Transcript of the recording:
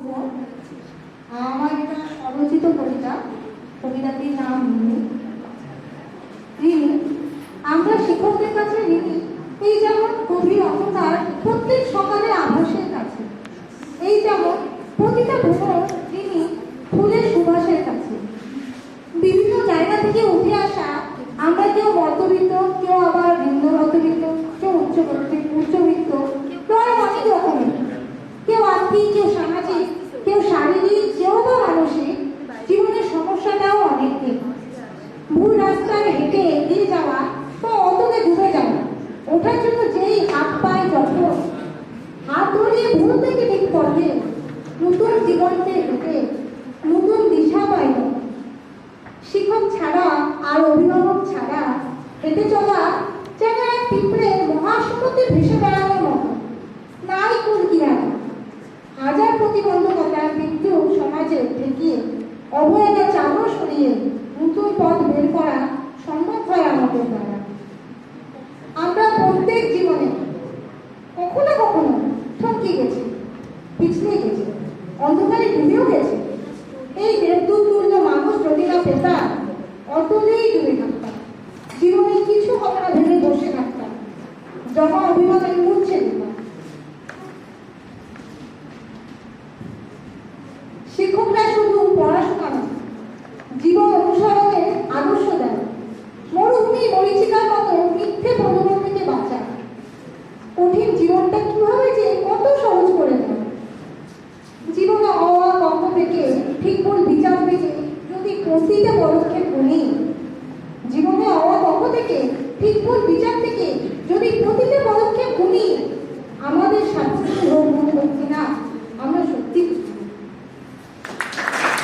আমার এটা স্বরচিত কবিতা। কবিতাটির নাম ঋণী। ঋণী, আমরা শিক্ষকদের কাছে ঋণী, এই যেমন গভীর অন্ধকার প্রত্যেক সকালে আভাসের কাছে, এই যেমন প্রতিটা ভ্রমণ ঋণী ফুলের সুবাসের কাছে। বিভিন্ন জায়গা থেকে উঠে আসা আমরা কেউ মধ্যবিত্ত, কেউ আবার নিম্ন মধ্যবিত্ত, কেউ উচ্চবিত্ত, প্রায় অনেক রকমের, কেউ আর্থিক, কেউ সামাজিক, কেউ শারীরিক, কেউ বা মানসিক। জীবনের সমস্যাটাও অনেক দিক। ভুল রাস্তায় হেঁটে এগিয়ে যাওয়া বা অতলে ডুবে যাওয়া, ওঠার জন্য যেই হাত পায় যখন, হাত ধরিয়ে ভুল থেকে ঠিক পড়ে নতুন জীবনকে হেঁটে নতুন দিশা পাইল। শিক্ষক ছাড়া আর অভিভাবক ছাড়া হেঁটে চলা যেন এক পিঁপড়ে মহাসমুদ্রে ভেসে বেড়ানোর মতো, নাই কুল কিনারা। হাজার প্রতিবন্ধকতা কিন্তু সমাজে ঠেকিয়ে অবহেলা চালু সরিয়ে নতুন পথ বের করা সম্ভব হয় আমাদের দ্বারা। আমরা প্রত্যেক জীবনে কখনো কখনো থমকে গেছি, পিছলে গেছি, অন্ধকারে ডুবেও গেছি। এই দেবদূত তুল্য মানুষ যদি না পেতাম, অতলেই ডুবে থাকতাম, জীবনে কিছু হবে না ভেবে বসে থাকতাম, জমা অভিমানে মুছে দিতাম। শিক্ষকরা শুধু পড়াশোনা নয়, জীবন অনুসরণের আদর্শ দেয়। মরুভূমি মরীচিকার মতো মিথ্যে প্রলোভন থেকে বাঁচায়। কঠিন জীবনটা কিভাবে যে কত সহজ করে দেয়। জীবনে অ-আ ক-খ থেকে ঠিক ভুল বিচার থেকে যদি প্রতিটা পদক্ষেপ গুনি, জীবনে অ-আ ক-খ থেকে ঠিক ভুল বিচার থেকে যদি প্রতিটা পদক্ষেপ গুনি, আমাদের সাথে হোক